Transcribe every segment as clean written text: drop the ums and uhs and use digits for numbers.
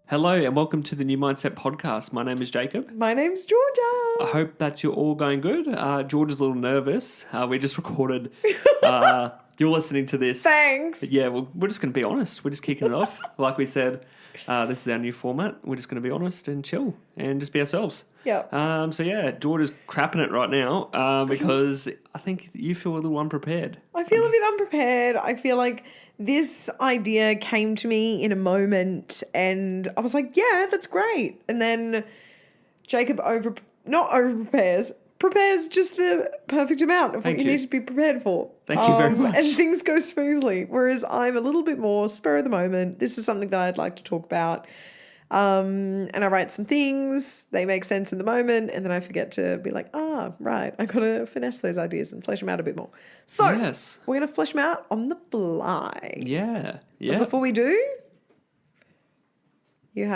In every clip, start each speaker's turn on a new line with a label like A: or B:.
A: Hello and welcome to the New Mindset Podcast. My name is Jacob.
B: My name's Georgia.
A: I hope that you're all going good. George is a little nervous. We just recorded. You're listening to this.
B: Thanks.
A: Yeah, well, we're just going to be honest. We're just kicking it off. Like we said, this is our new format. We're just going to be honest and chill and just be ourselves.
B: Yeah.
A: George is crapping it right now because I think you feel a little unprepared.
B: I feel a bit unprepared. I feel like this idea came to me in a moment and I was like, yeah, that's great. And then Jacob prepares just the perfect amount of what you need to be prepared for.
A: Thank you very much.
B: And things go smoothly. Whereas I'm a little bit more spur of the moment. This is something that I'd like to talk about. And I write some things, they make sense in the moment, and then I forget to be like, right, I got to finesse those ideas and flesh them out a bit more. So
A: Yes.
B: we're going to flesh them out on the fly.
A: Yeah.
B: But before we do, you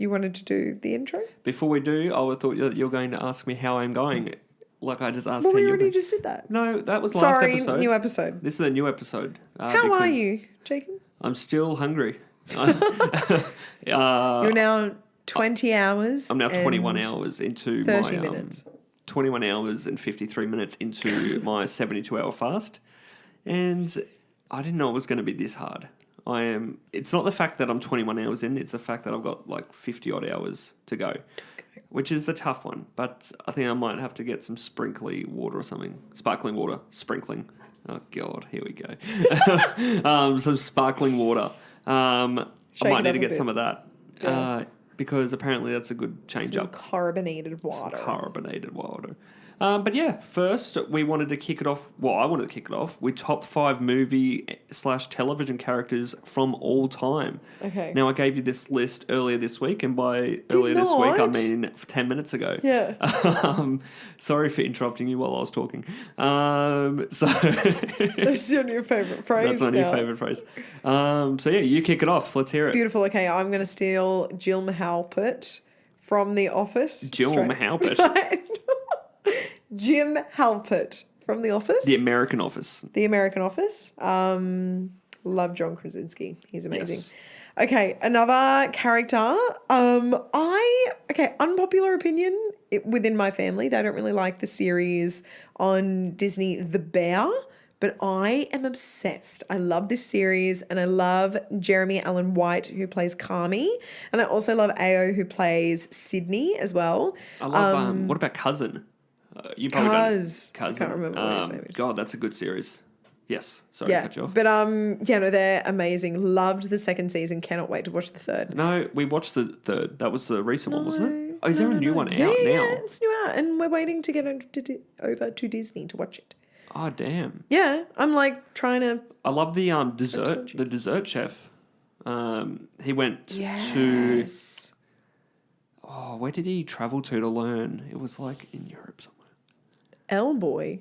B: wanted to do the intro?
A: Before we do, I thought you're going to ask me how I'm going, like I just asked
B: Well,
A: how
B: we
A: you
B: already just did that.
A: No, that was last
B: Sorry,
A: episode.
B: new episode.
A: This is a new episode.
B: How are you, Jacob?
A: I'm still hungry.
B: You're now 20 hours.
A: I'm now 21
B: and
A: hours into
B: 30
A: my
B: minutes.
A: 21 hours and 53 minutes into my 72-hour fast, and I didn't know it was going to be this hard. It's not the fact that I'm 21 hours in; it's the fact that I've got like 50 odd hours to go, which is the tough one. But I think I might have to get some sprinkly water or something, sparkling water, sprinkling. Oh God, here we go. Some sparkling water. I might need to get some of that.
B: Yeah.
A: Because apparently that's a good change
B: Some
A: up.
B: carbonated water.
A: Carbonated water. But yeah, first we wanted to kick it off. Well, I wanted to kick it off with top 5 movie/television characters from all time.
B: Okay.
A: Now I gave you this list earlier this week, and by earlier this week I mean 10 minutes ago.
B: Yeah.
A: Sorry for interrupting you while I was talking.
B: That's your new favourite phrase.
A: That's my new favourite phrase. You kick it off. Let's hear it.
B: Beautiful. Okay, I'm going to steal Jill Halpert from The Office.
A: Jill Halpert.
B: Jim Halpert from The Office.
A: The American Office.
B: The American Office. Love John Krasinski. He's amazing.
A: Yes.
B: Okay, another character. Unpopular opinion within my family. They don't really like the series on Disney, The Bear. But I am obsessed. I love this series and I love Jeremy Allen White who plays Carmi. And I also love Ao who plays Sydney as well.
A: I love, what about Cousin? You probably
B: Cousin.
A: don't.
B: I can't remember what his name is.
A: God, that's a good series. Yes. Sorry to cut you off.
B: But they're amazing. Loved the second season. Cannot wait to watch the third.
A: No, we watched the third. That was the recent one, wasn't it? Oh, is there a new one out now?
B: Yeah, it's new out. And we're waiting to get over to Disney to watch it.
A: Oh, damn.
B: Yeah, I'm like trying to...
A: I love the dessert chef. He went to... Oh, where did he travel to learn? It was like in Europe somewhere.
B: Boy.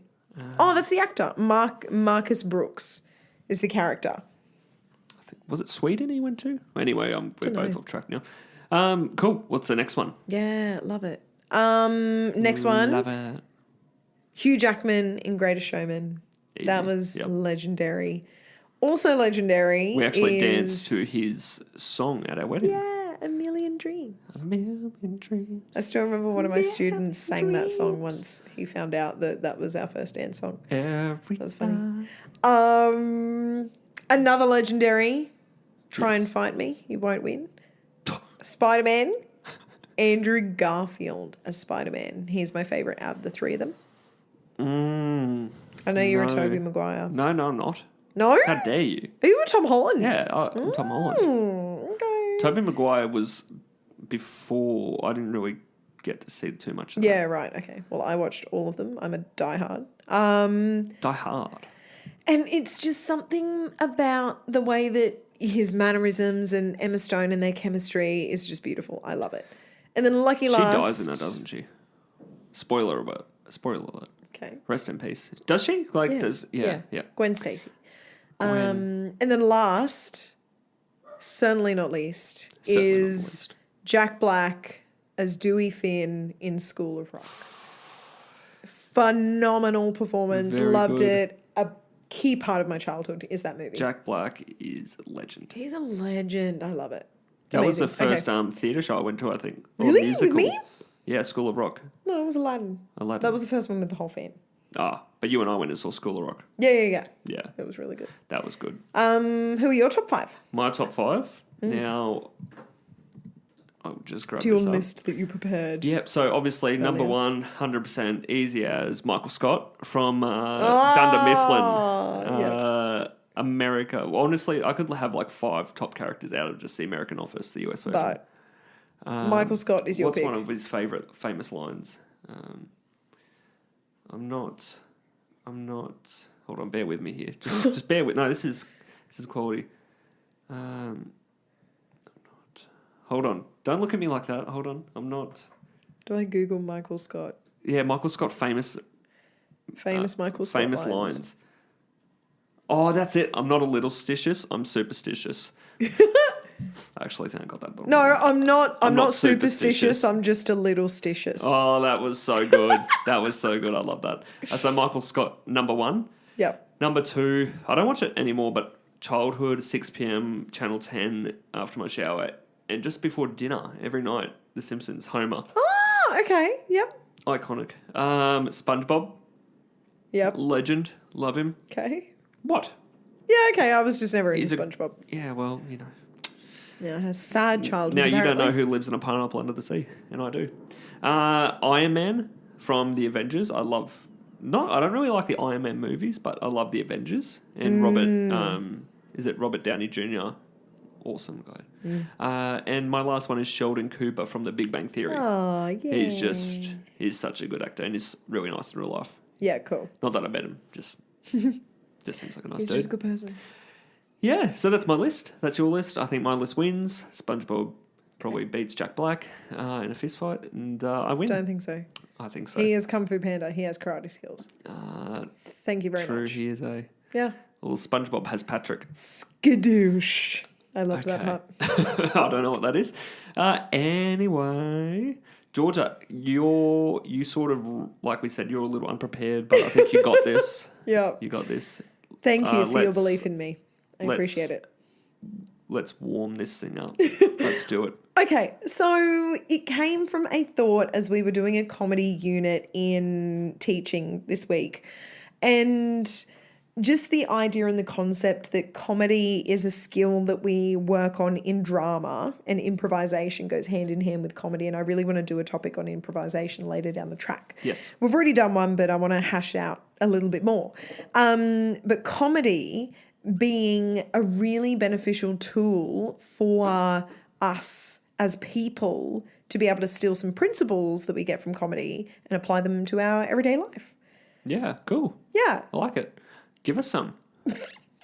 B: That's the actor. Marcus Brooks is the character.
A: Was it Sweden he went to? Anyway, we're both off track now. Cool. What's the next one?
B: Yeah, love it. Next one.
A: Love it.
B: Hugh Jackman in Greatest Showman.
A: Easy.
B: That was legendary. Also legendary.
A: We actually danced to his song at our wedding.
B: Yeah, A Million Dreams.
A: A Million Dreams.
B: I still remember one of my students sang that song once he found out that was our first dance song. That was funny. Another legendary. Try and fight me. You won't win. Spider-Man. Andrew Garfield as Spider-Man. He's my favourite out of the three of them. I know you're a Tobey Maguire.
A: No, I'm not.
B: No?
A: How dare you?
B: Are you a Tom Holland?
A: Yeah, I'm Tom Holland.
B: Okay.
A: Tobey Maguire was before. I didn't really get to see too much of that.
B: Yeah, right. Okay. Well, I watched all of them. I'm a diehard.
A: Die Hard.
B: And it's just something about the way that his mannerisms and Emma Stone and their chemistry is just beautiful. I love it. And then Lucky Last.
A: She dies in that, doesn't she? Spoiler alert.
B: Okay.
A: Rest in peace. Does she? Yeah.
B: Gwen Stacy. And then last, certainly not least, is Jack Black as Dewey Finn in School of Rock. Phenomenal performance.
A: Very
B: Loved
A: good.
B: it. A key part of my childhood is that movie.
A: Jack Black is a legend.
B: He's a legend. I love it.
A: That was the
B: Amazing.
A: first theatre show I went to, I think. Or
B: Really?
A: musical.
B: With me?
A: Yeah, School of Rock.
B: No, it was Aladdin.
A: Aladdin.
B: That was the first one with the whole fam.
A: But you and I went and saw School of Rock.
B: Yeah.
A: Yeah,
B: It was really good.
A: that was good.
B: Who are your top 5?
A: My top 5. Now, I'll just grab
B: To your
A: this up.
B: list that you prepared.
A: Yep, so obviously number
B: Earlier.
A: 1, 100% easy as Michael Scott from Dunder Mifflin.
B: Yep.
A: America. Well, honestly, I could have like 5 top characters out of just the American Office, the US version.
B: But Michael Scott is your
A: what's
B: pick.
A: one of his famous lines? I'm not. Hold on, bear with me here. Just bear with. No, this is quality. I'm not. Hold on. Don't look at me like that. Hold on. I'm not.
B: Do I Google Michael Scott?
A: Yeah, Michael Scott famous
B: Michael Scott
A: famous lines. Oh, that's it. I'm not a little stitious. I'm superstitious. I actually think I got that wrong.
B: No, I'm not. I'm not
A: superstitious.
B: superstitious. I'm just a little stitious.
A: Oh, that was so good. That was so good. I love that. So Michael Scott, number 1.
B: Yep.
A: Number 2, I don't watch it anymore, but childhood, 6 p.m, Channel 10 after my shower, and just before dinner every night, The Simpsons, Homer.
B: Oh, okay. Yep.
A: Iconic. SpongeBob,
B: Yep.
A: legend. Love him.
B: Okay.
A: What?
B: Yeah, okay. I was just never into
A: He's a-
B: SpongeBob.
A: Yeah, well, you know.
B: Yeah, a sad childhood.
A: Now, you don't know
B: apparently.
A: who lives in a pineapple under the sea, and I do. Iron Man from the Avengers. I don't really like the Iron Man movies, but I love the Avengers. And Robert Downey Jr., awesome guy. And my last one is Sheldon Cooper from The Big Bang Theory.
B: Oh, yeah.
A: He's such a good actor, and he's really nice in real life.
B: Yeah, cool.
A: Not that I met him, just seems like a nice
B: He's
A: dude.
B: just a good person.
A: Yeah, so that's my list. That's your list. I think my list wins. SpongeBob probably beats Jack Black in a fist fight, and I win.
B: Don't think so.
A: I think so.
B: He is Kung Fu Panda. He has karate skills. Thank you very
A: True,
B: much.
A: he is a...
B: Yeah.
A: Well, SpongeBob has Patrick.
B: Skadoosh. I loved that part.
A: I don't know what that is. Anyway, Georgia, you sort of, like we said, you're a little unprepared, but I think you got this.
B: Yeah.
A: You got this.
B: Thank you for your
A: let's-
B: belief in me. I appreciate it.
A: Let's warm this thing up. Let's do it.
B: Okay, so it came from a thought as we were doing a comedy unit in teaching this week. And just the idea and the concept that comedy is a skill that we work on in drama, and improvisation goes hand in hand with comedy. And I really want to do a topic on improvisation later down the track.
A: Yes.
B: We've already done one, but I want to hash out a little bit more. But comedy being a really beneficial tool for us as people to be able to steal some principles that we get from comedy and apply them to our everyday life.
A: Yeah, cool.
B: Yeah.
A: I like it. Give us some.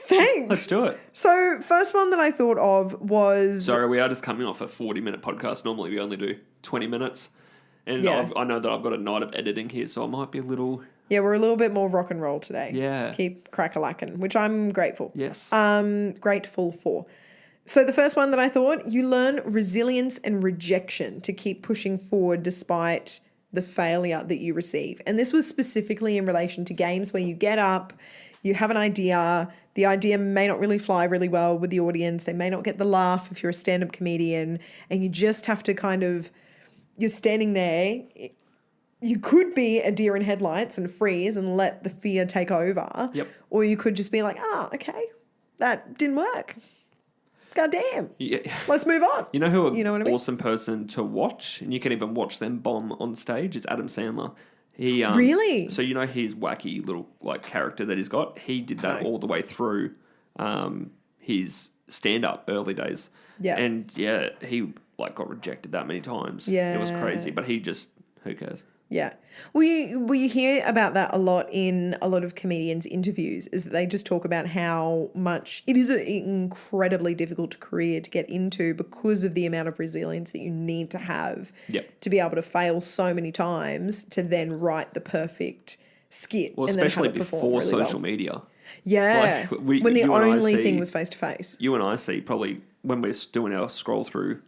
B: Thanks.
A: Let's do it.
B: So first one that I thought of was...
A: Sorry, we are just coming off a 40-minute podcast. Normally we only do 20 minutes. And
B: Yeah.
A: I know that I've got a night of editing here, so I might be a little...
B: Yeah, we're a little bit more rock and roll today.
A: Yeah.
B: Keep crack-a-lackin', which I'm grateful.
A: Yes.
B: Grateful for. So the first one that I thought, you learn resilience and rejection to keep pushing forward despite the failure that you receive. And this was specifically in relation to games where you get up, you have an idea, the idea may not really fly really well with the audience, they may not get the laugh if you're a stand-up comedian, and you just have to kind of, you're standing there, you could be a deer in headlights and freeze and let the fear take over.
A: Yep.
B: Or you could just be like, okay, that didn't work. God damn.
A: Yeah.
B: Let's move on.
A: You know who
B: You know what I mean?
A: awesome person to watch, and you can even watch them bomb on stage? It's Adam Sandler. He
B: Really?
A: So you know his wacky little character that he's got? He did that all the way through his stand-up early days.
B: Yeah.
A: And yeah, he got rejected that many times. It was crazy, but he just, who cares?
B: Yeah. We hear about that a lot in a lot of comedians' interviews, is that they just talk about how much it is an incredibly difficult career to get into because of the amount of resilience that you need to have
A: Yep.
B: to be able to fail so many times to then write the perfect skit.
A: Well,
B: and then
A: especially
B: have it perform
A: before
B: really
A: social
B: well.
A: media.
B: Yeah.
A: Like,
B: when the
A: you and I
B: only
A: see-
B: thing was face to face.
A: You and I see probably when we're doing our scroll through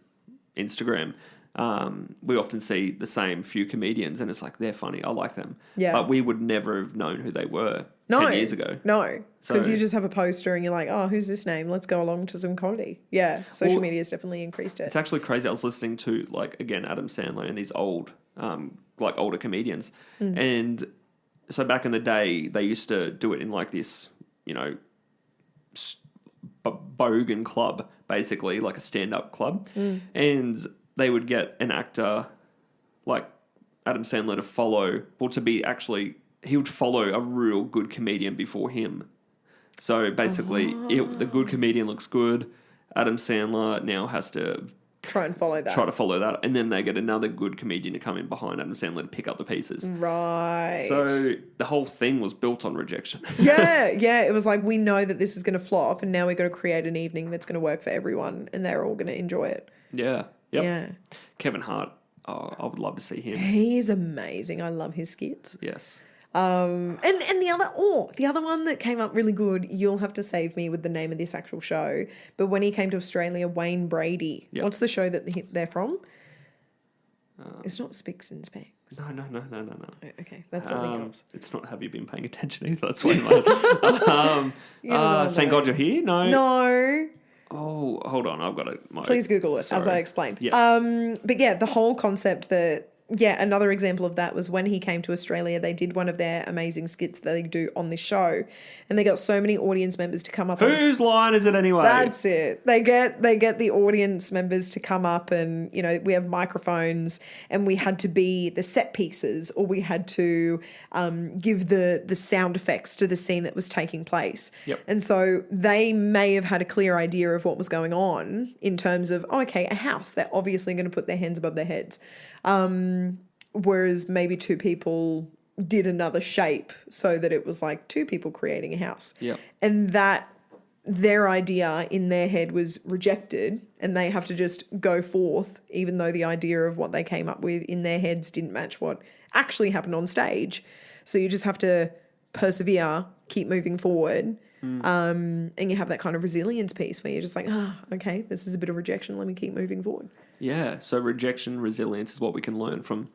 A: Instagram, we often see the same few comedians and it's like, they're funny, I like them.
B: Yeah.
A: But we would never have known who they were
B: No.
A: 10 years ago.
B: No. Because
A: So-
B: you just have a poster and you're like, oh, who's this name? Let's go along to some comedy. Yeah. Social
A: Well,
B: media has definitely increased it.
A: It's actually crazy. I was listening to, like, again, Adam Sandler and these older comedians. And so back in the day, they used to do it in like this, bogan club, basically, like a stand-up club. And they would get an actor like Adam Sandler to follow, or to be actually, he would follow a real good comedian before him. So basically, the good comedian looks good. Adam Sandler now has to
B: Try and follow that.
A: try to follow that, and then they get another good comedian to come in behind Adam Sandler to pick up the pieces.
B: Right.
A: So the whole thing was built on rejection.
B: yeah. It was like, we know that this is going to flop and now we've got to create an evening that's going to work for everyone and they're all going to enjoy it.
A: Yeah. Yep.
B: Yeah.
A: Kevin Hart. Oh, I would love to see him.
B: He's amazing. I love his skits.
A: Yes.
B: And the other one that came up really good, you'll have to save me with the name of this actual show, but when he came to Australia, Wayne Brady.
A: Yep.
B: What's the show that they're from? It's not Spicks and Specks.
A: No.
B: Okay, that's something else.
A: It's not Have You Been Paying Attention either. That's Wayne Brady. Thank God You're Here? No.
B: No.
A: Oh, hold on. I've got it.
B: Please Google it as
A: Sorry.
B: I explained.
A: Yes.
B: But yeah, the whole concept that, another example of that was when he came to Australia, they did one of their amazing skits that they do on this show. And they got so many audience members to come up.
A: Whose line is it anyway?
B: That's it. They get the audience members to come up and, we have microphones and we had to be the set pieces, or we had to give the sound effects to the scene that was taking place.
A: Yep.
B: And so they may have had a clear idea of what was going on in terms of, a house. They're obviously going to put their hands above their heads. Whereas maybe two people did another shape so that it was like two people creating a house.
A: Yep.
B: And that their idea in their head was rejected and they have to just go forth, even though the idea of what they came up with in their heads didn't match what actually happened on stage. So you just have to persevere, keep moving forward. And you have that kind of resilience piece where you're just like, okay, this is a bit of rejection. Let me keep moving forward.
A: Yeah. So rejection, resilience is what we can learn from,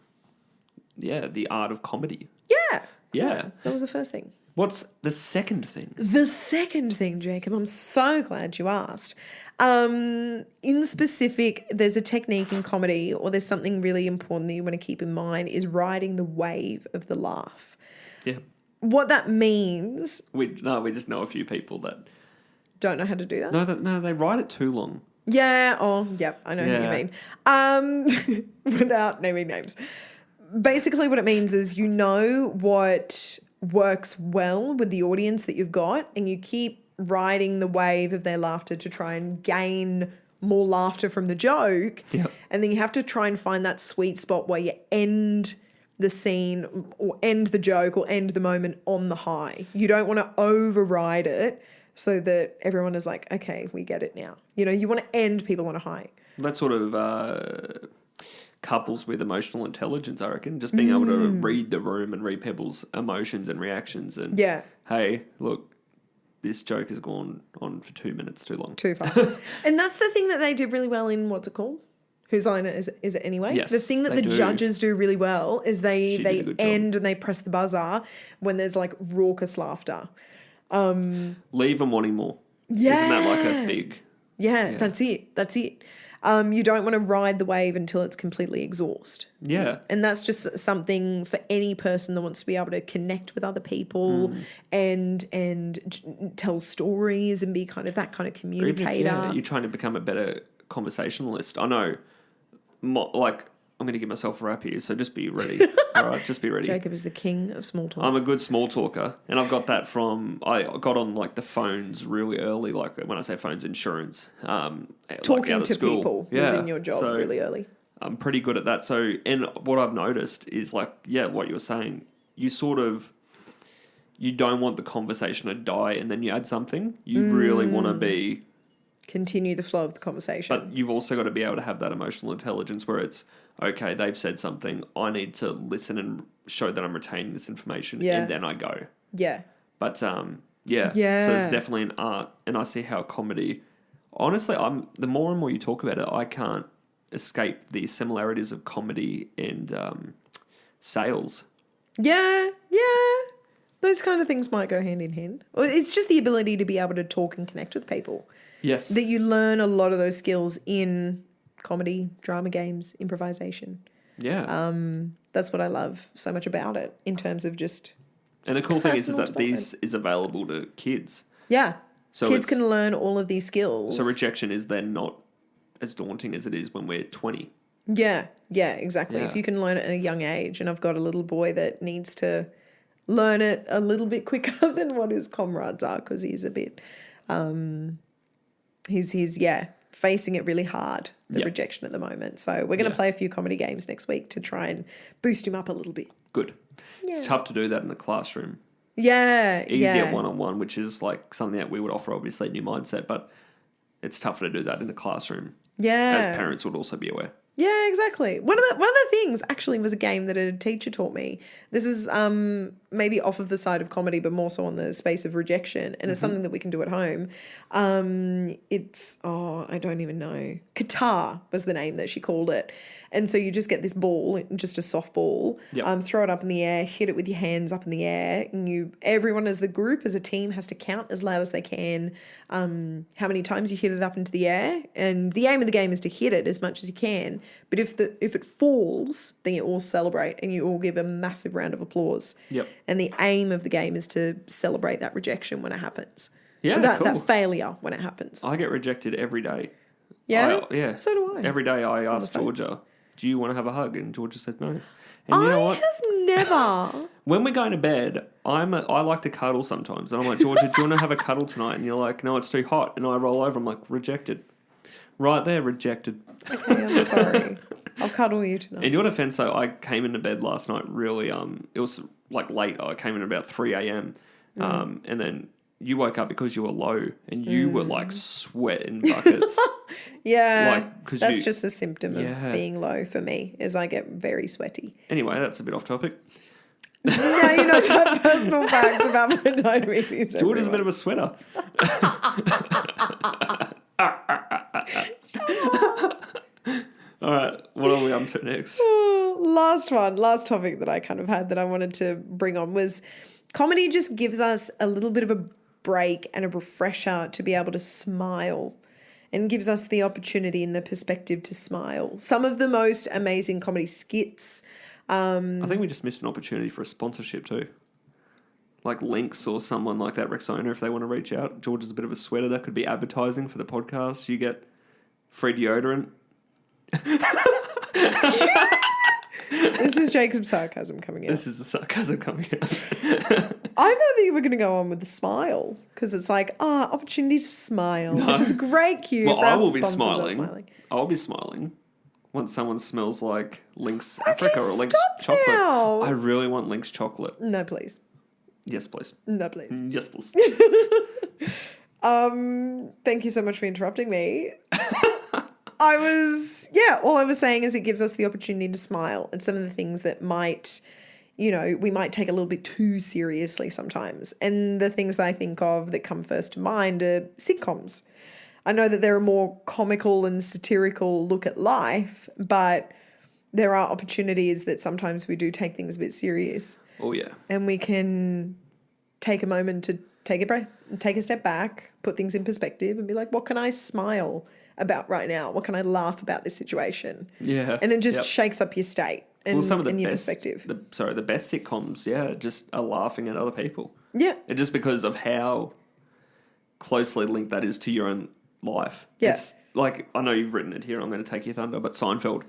A: the art of comedy.
B: Yeah.
A: Yeah.
B: That was the first thing.
A: What's the second thing?
B: The second thing, Jacob, I'm so glad you asked. In specific, there's a technique in comedy, or there's something really important that you want to keep in mind, is riding the wave of the laugh.
A: Yeah.
B: What that means...
A: We just know a few people that...
B: Don't know how to do that?
A: No, they write it too long.
B: Yeah. Oh, yep. I know who you mean. Without naming names. Basically what it means is what works well with the audience that you've got, and you keep riding the wave of their laughter to try and gain more laughter from the joke.
A: Yep.
B: And then you have to try and find that sweet spot where you end the scene or end the joke or end the moment on the high. You don't want to override it so that everyone is like, okay, we get it now. You want to end people on a high.
A: That sort of couples with emotional intelligence, I reckon. Just being able to read the room and read people's emotions and reactions. And, hey, look, this joke has gone on for 2 minutes too long.
B: Too far. And that's the thing that they did really well in, what's it called? Whose line is it anyway?
A: Yes,
B: the thing that the judges do really well is they end and they press the buzzer when there's like raucous laughter.
A: Leave them wanting more.
B: Yeah.
A: Isn't that like a big...
B: Yeah, that's it. You don't want to ride the wave until it's completely exhaust.
A: Yeah.
B: And that's just something for any person that wants to be able to connect with other people and tell stories and be kind of that kind of communicator.
A: You're trying to become a better conversationalist. I know, I'm going to give myself a rap here, so just be ready. All right, just be ready.
B: Jacob is the king of small talk.
A: I'm a good small talker, and I've got that I got on like the phones really early, like when I say phones, insurance.
B: Talking
A: out of
B: to
A: school.
B: people was in your job really early.
A: I'm pretty good at that. So, and what I've noticed is what you're saying, you don't want the conversation to die and then you add something. You really want to
B: continue the flow of the conversation.
A: But you've also got to be able to have that emotional intelligence where it's, okay, they've said something, I need to listen and show that I'm retaining this information, and then I go.
B: Yeah.
A: But, So it's definitely an art, and I see how comedy... Honestly, the more and more you talk about it, escape the similarities of comedy and sales.
B: Yeah. Those kind of things might go hand in hand. Well, it's just the ability to be able to talk and connect with people.
A: Yes.
B: That you learn a lot of those skills in comedy, drama games, improvisation.
A: Yeah.
B: That's what I love so much about it in terms of just...
A: And the cool thing is
B: personal
A: that these is available to kids.
B: Yeah.
A: So
B: kids can learn all of these skills.
A: So rejection is then not as daunting as it is when we're 20.
B: Yeah, exactly.
A: Yeah.
B: If you can learn it at a young age, and I've got a little boy that needs to learn it a little bit quicker than what his comrades are, because he's a bit, he's facing it really hard, the rejection at the moment. So we're going to play a few comedy games next week to try and boost him up a little bit.
A: Good.
B: Yeah.
A: It's tough to do that in the classroom.
B: Yeah,
A: Easier one-on-one, which is like something that we would offer, obviously, New Mindset, but it's tougher to do that in the classroom.
B: Yeah.
A: As parents would also be aware.
B: Yeah, exactly. One of the things actually was a game that a teacher taught me. This is maybe off of the side of comedy, but more so on the space of rejection, and it's something that we can do at home. It's I don't even know. Qatar was the name that she called it. And so you just get this ball, just a soft ball, throw it up in the air, hit it with your hands up in the air, and everyone as the group, as a team, has to count as loud as they can how many times you hit it up into the air. And the aim of the game is to hit it as much as you can. But if it falls, then you all celebrate and you all give a massive round of applause.
A: Yep.
B: And the aim of the game is to celebrate that rejection when it happens.
A: Yeah,
B: that failure when it happens.
A: I get rejected every day.
B: Yeah?
A: Yeah.
B: So do I.
A: Every day I ask Georgia, do you want to have a hug? And Georgia says no. And
B: I
A: you know what?
B: have never.
A: When we're going to bed, I like to cuddle sometimes. And I'm like, Georgia, do you want to have a cuddle tonight? And you're like, no, it's too hot. And I roll over. I'm like, rejected. Right there, rejected.
B: Okay, I'm sorry. I'll cuddle you tonight.
A: In your defense, though, I came into bed last night really, it was like late. I came in about 3 a.m. And then you woke up because you were low and you were like sweating buckets.
B: Yeah,
A: Like,
B: that's just a symptom of being low for me, is I get very sweaty.
A: Anyway, that's a bit off topic.
B: Now you know that personal fact about my diabetes.
A: George is a bit of a sweater. All right, what are we up to next?
B: Last topic that I kind of had that I wanted to bring on was comedy just gives us a little bit of a break and a refresher to be able to smile, and gives us the opportunity and the perspective to smile. Some of the most amazing comedy skits.
A: I think we just missed an opportunity for a sponsorship too. Like Lynx or someone like that, Rexona, if they want to reach out. George is a bit of a sweater. That could be advertising for the podcast. You get free deodorant.
B: This is Jacob's sarcasm coming out.
A: This is the sarcasm coming out.
B: I thought that you were going to go on with the smile, because it's like, opportunity to smile, which is a great cue.
A: Well,
B: for
A: I
B: our
A: will be
B: sponsors are
A: smiling. I'll be smiling once someone smells like Lynx
B: Okay,
A: Africa or Lynx
B: stop
A: chocolate.
B: now.
A: I really want Lynx chocolate.
B: No, please.
A: Yes, please.
B: No, please.
A: Yes, please.
B: Thank you so much for interrupting me. All I was saying is it gives us the opportunity to smile, and some of the things that might, we might take a little bit too seriously sometimes. And the things that I think of that come first to mind are sitcoms. I know that they're a more comical and satirical look at life, but there are opportunities that sometimes we do take things a bit serious.
A: Oh, yeah.
B: And we can take a moment to take a breath, take a step back, put things in perspective and be like, what can I smile about right now? What can I laugh about this situation?
A: Yeah.
B: And it just shakes up your state and,
A: some of the
B: your
A: best,
B: perspective.
A: The best sitcoms, just are laughing at other people.
B: Yeah.
A: And just because of how closely linked that is to your own life.
B: Yeah.
A: It's like, I know you've written it here, I'm going to take your thunder, but Seinfeld.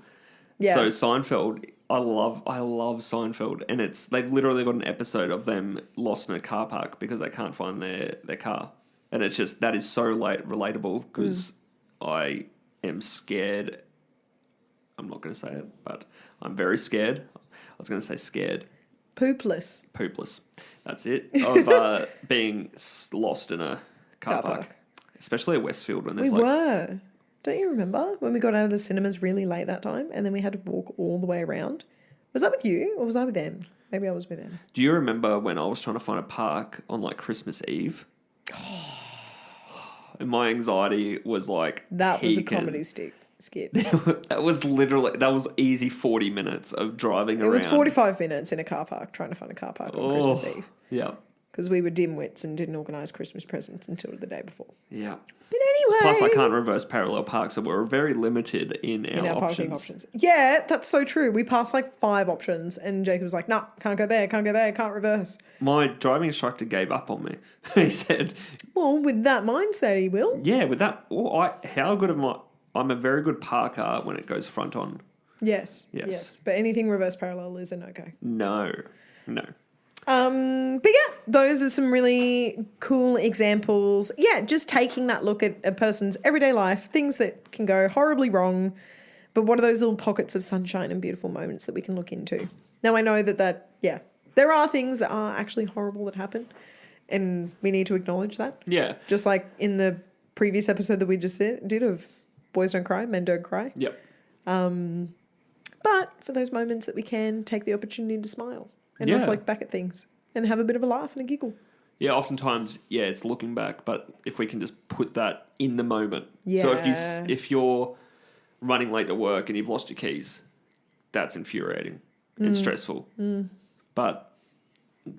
B: Yeah.
A: So Seinfeld, I love Seinfeld, and they've literally got an episode of them lost in a car park because they can't find their car. And it's just, that is so relatable, because I am scared. I'm not going to say it, but I'm very scared. I was going to say scared.
B: Poopless.
A: That's it. Of being lost in a car park. Especially at Westfield when there's
B: We were. Don't you remember when we got out of the cinemas really late that time and then we had to walk all the way around? Was that with you or was I with them? Maybe I was with them.
A: Do you remember when I was trying to find a park on like Christmas Eve? And my anxiety was like
B: That was a
A: peaking.
B: comedy skid.
A: That was easy 40 minutes of driving around.
B: It was 45 minutes in a car park trying to find a car park on Christmas Eve.
A: Yeah.
B: Because we were dimwits and didn't organise Christmas presents until the day before.
A: Yeah.
B: But anyway.
A: Plus, I can't reverse parallel park, so we're very limited in our
B: parking
A: options.
B: options. Yeah, that's so true. We passed like 5 options and Jacob was like, nah, can't go there, can't reverse.
A: My driving instructor gave up on me. He said...
B: Well, with that mindset, he will.
A: Yeah, with that... how good am I... I'm a very good parker when it goes front on.
B: Yes. But anything reverse parallel is a no-go.
A: No.
B: But yeah, those are some really cool examples. Yeah, just taking that look at a person's everyday life, things that can go horribly wrong, but what are those little pockets of sunshine and beautiful moments that we can look into? Now, I know that there are things that are actually horrible that happen, and we need to acknowledge that.
A: Yeah.
B: Just like in the previous episode that we just did of Boys Don't Cry, Men Don't Cry.
A: Yep.
B: But for those moments that we can take the opportunity to smile and reflect back at things and have a bit of a laugh and a giggle.
A: Yeah, oftentimes, it's looking back, but if we can just put that in the moment.
B: Yeah.
A: So if you're running late to work and you've lost your keys, that's infuriating and stressful. But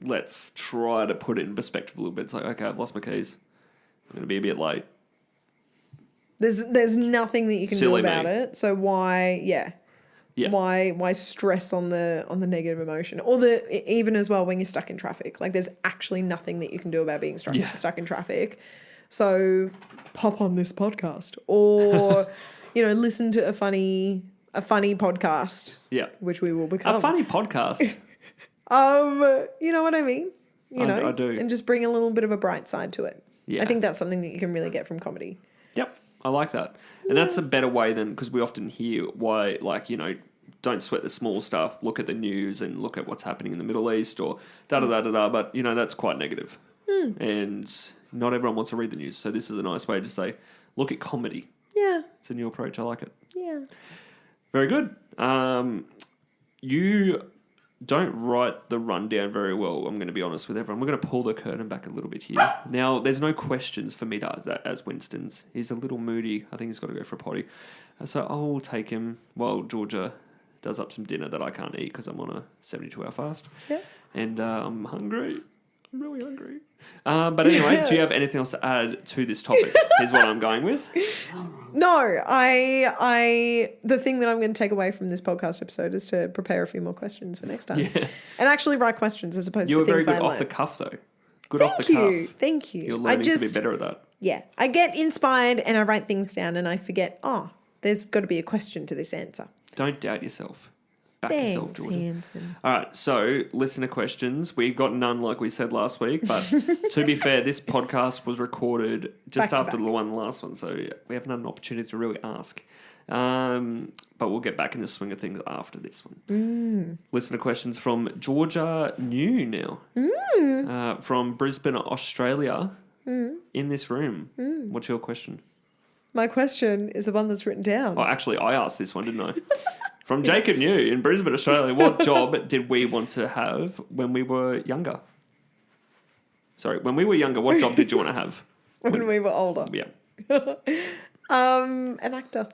A: let's try to put it in perspective a little bit. It's like, okay, I've lost my keys. I'm going to be a bit late.
B: There's nothing that you can do about it. So why, why stress on the negative emotion, or even as well when you're stuck in traffic? Like there's actually nothing that you can do about being stuck in traffic. So pop on this podcast, or listen to a funny podcast.
A: Yeah,
B: which we will become
A: a funny podcast.
B: You know what I mean?
A: I do,
B: and just bring a little bit of a bright side to it.
A: Yeah,
B: I think that's something that you can really get from comedy.
A: Yep. I like that. And that's a better way than, because we often hear why, don't sweat the small stuff, look at the news and look at what's happening in the Middle East or da-da-da-da-da, but, that's quite negative. And not everyone wants to read the news. So this is a nice way to say, look at comedy.
B: Yeah.
A: It's a new approach. I like it.
B: Yeah.
A: Very good. You don't write the rundown very well, I'm going to be honest with everyone. We're going to pull the curtain back a little bit here. Now, there's no questions for me to ask that as Winston's. He's a little moody. I think he's got to go for a potty. So I'll take him while Georgia does up some dinner that I can't eat because I'm on a 72-hour fast.
B: Yeah.
A: And I'm hungry. I'm really hungry. But anyway, do you have anything else to add to this topic is what I'm going with.
B: No, the thing that I'm going to take away from this podcast episode is to prepare a few more questions for next time. Yeah. And actually write questions as opposed to things
A: You were very good
B: off
A: the cuff, though. Good off the cuff.
B: Thank you.
A: You're learning to be better at that.
B: Yeah. I get inspired and I write things down and I forget, there's got to be a question to this answer.
A: Don't doubt yourself. Back
B: Thanks,
A: yourself, Georgia.
B: Hanson.
A: All right, so listener questions. We've got none like we said last week, but to be fair, this podcast was recorded just after the last one, so we haven't had an opportunity to really ask. But we'll get back in the swing of things after this one. Listener questions from Georgia New now. From Brisbane, Australia, in this room. What's your question?
B: My question is the one that's written down.
A: Oh, actually, I asked this one, didn't I? From Jacob New in Brisbane, Australia. What job did we want to have when we were younger? Sorry, when we were younger, what job did you want to have?
B: When we were older.
A: Yeah.
B: An actor.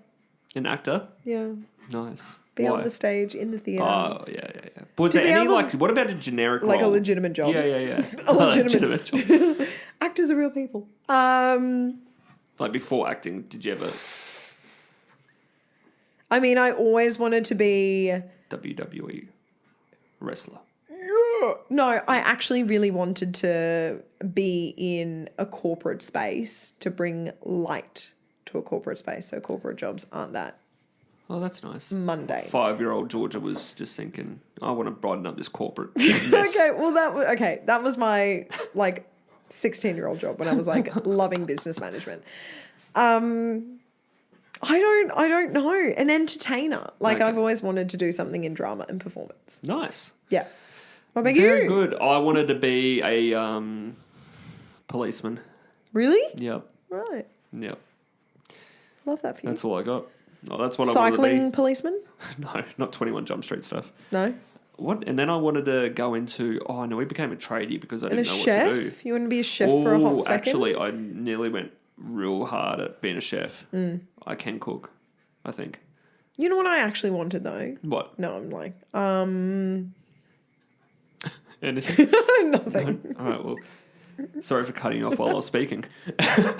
A: An actor?
B: Yeah.
A: Nice.
B: Be
A: Why?
B: on the stage, in the theatre.
A: Oh, yeah. But was there any, what about a generic role?
B: Like a legitimate job.
A: Yeah.
B: A legitimate
A: job.
B: Actors are real people.
A: Like before acting, did you ever...
B: I mean, I always wanted to be...
A: WWE wrestler.
B: No, I actually really wanted to be in a corporate space to bring light to a corporate space. So corporate jobs aren't that...
A: Oh, that's nice.
B: Mundane.
A: 5-year-old Georgia was just thinking, I want to brighten up this corporate mess.
B: That was my 16-year-old job when I was loving business management. I don't know. An entertainer. I've always wanted to do something in drama and performance.
A: Nice.
B: Yeah. What about you?
A: Very good. I wanted to be a policeman.
B: Really?
A: Yep.
B: Right.
A: Yep.
B: Love that for you.
A: That's all I got. Oh, that's what I wanted to be.
B: Cycling policeman?
A: No, not 21 Jump Street stuff.
B: No.
A: What? And then I wanted to go into... Oh, no, we became a tradie because I didn't know
B: chef?
A: what to do.
B: You want to be a chef for a hot second?
A: Actually, I nearly went real hard at being a chef. I can cook. I think.
B: You know what I actually wanted though?
A: What?
B: No, I'm like,
A: Anything?
B: nothing.
A: All right, well, sorry for cutting you off while I was speaking. I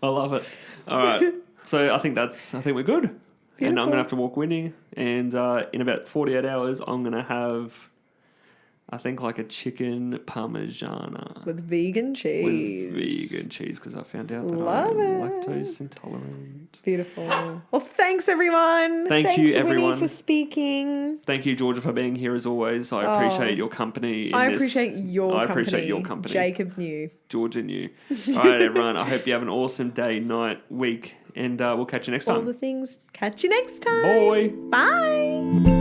A: love it. All right. So I think we're good. And I'm
B: Beautiful.
A: going to have to walk Winnie. And in about 48 hours, I'm going to have, I think, like a chicken parmigiana.
B: With vegan cheese.
A: With vegan cheese, because I found out that
B: Love
A: I'm
B: it.
A: lactose intolerant.
B: Beautiful. Well, thanks everyone.
A: Thank you,
B: Winnie,
A: everyone.
B: for speaking.
A: Thank you, Georgia, for being here as always. I appreciate your company.
B: I appreciate your company.
A: I appreciate your company.
B: Jacob knew.
A: Georgia knew. All right, everyone. I hope you have an awesome day, night, week, and we'll catch you next
B: All
A: time.
B: the things. Catch you next time.
A: Bye.
B: Bye.